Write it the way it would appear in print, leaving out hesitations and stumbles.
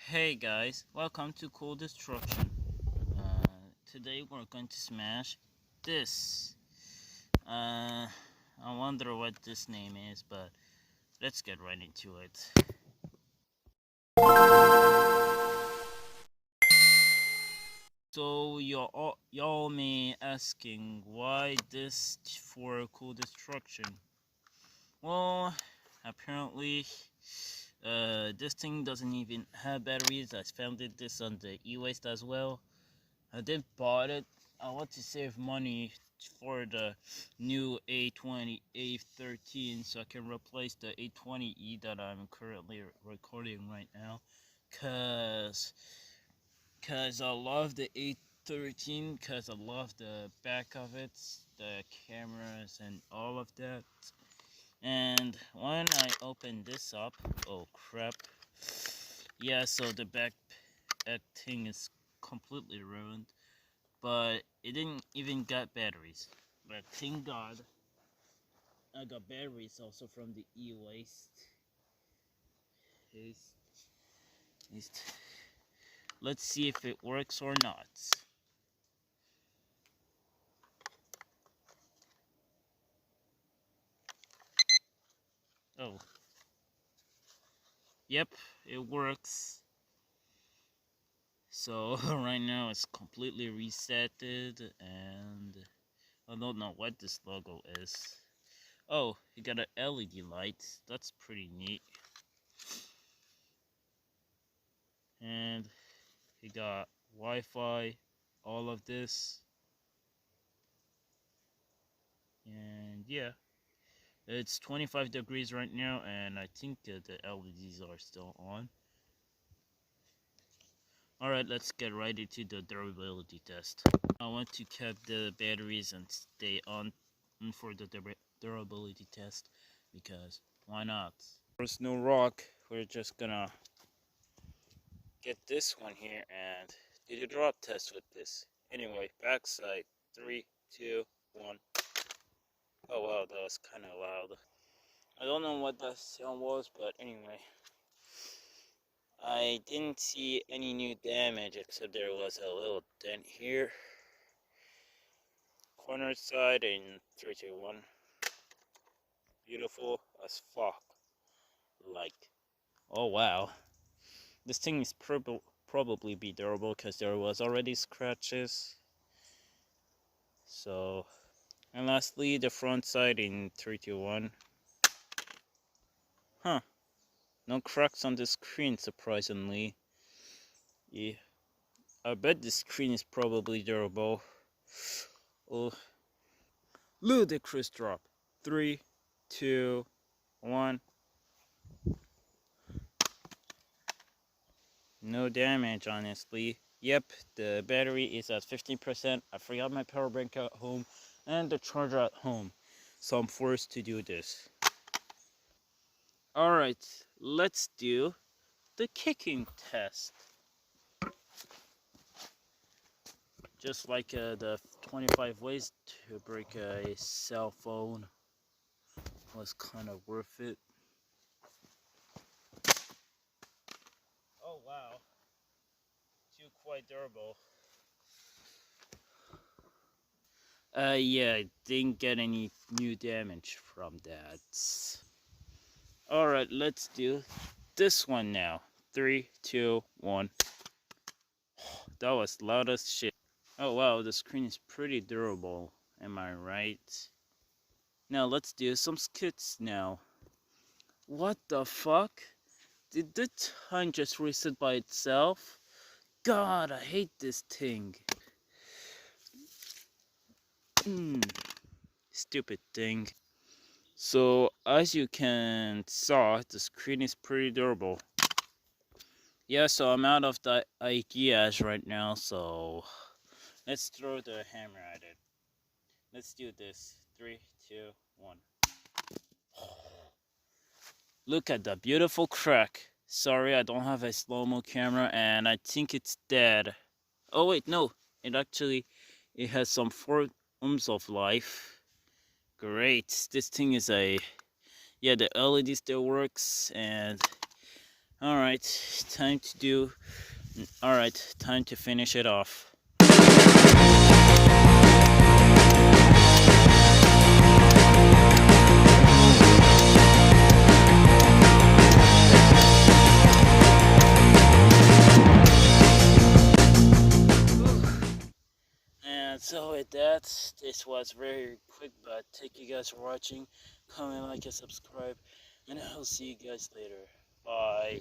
Hey guys, welcome to Cool Destruction. Today we're going to smash this. I wonder what this name is, but let's get right into it. So y'all may asking why this for Cool Destruction? Well, apparently, this thing doesn't even have batteries. I found this on the e-waste as well. I did bought it. I want to save money for the new A20 A13 so I can replace the A20E that I'm currently recording right now. Cause I love the A13 cause I love the back of it, the cameras and all of that. And when I open this up, oh crap. Yeah, so the back thing is completely ruined. But it didn't even got batteries. But thank God I got batteries also from the e-waste. Let's see if it works or not. Oh, yep, it works. So right now it's completely resetted, and I don't know what this logo is. Oh, you got an LED light. That's pretty neat. And you got Wi-Fi, all of this. And yeah, it's 25 degrees right now, and I think the LEDs are still on. Alright, let's get right into the durability test. I want to keep the batteries and stay on for the durability test, because why not? There's no rock, we're just gonna get this one here and do the drop test with this. Anyway, backside, 3, 2, 1. Oh wow, that was kind of loud. I don't know what that sound was, but anyway. I didn't see any new damage except there was a little dent here. Corner side in 3, 2, 1. Beautiful as fuck. Like, oh wow. This thing is probably be durable because there was already scratches. So, and lastly, the front side in 3, 2, 1. Huh. No cracks on the screen, surprisingly. Yeah. I bet the screen is probably durable. Oh, ludicrous drop. 3, 2, 1. No damage, honestly. Yep, the battery is at 15%. I forgot my power bank at home and the charger at home, so I'm forced to do this. Alright, let's do the kicking test. Just like the 25 ways to break a cell phone was kind of worth it. Oh wow, too quite durable. Yeah, I didn't get any new damage from that. Alright, let's do this one now. 3, 2, 1. That was loud as shit. Oh wow, the screen is pretty durable. Am I right? Now let's do some skits now. What the fuck? Did the time just reset by itself? God, I hate this thing. Stupid thing. So as you can saw, the screen is pretty durable. Yeah, so I'm out of the ideas right now, so let's throw the hammer at it. Let's do this. 3, 2, 1. Look at the beautiful crack. Sorry, I don't have a slow-mo camera, and I think it's dead. Oh wait, no. It has some 4 ohms of life. Great. This thing is yeah, the LED still works, and Alright, time to do. Alright, time to finish it off. And so with that, this was very quick, but thank you guys for watching. Comment, like, and subscribe, and I'll see you guys later. Bye.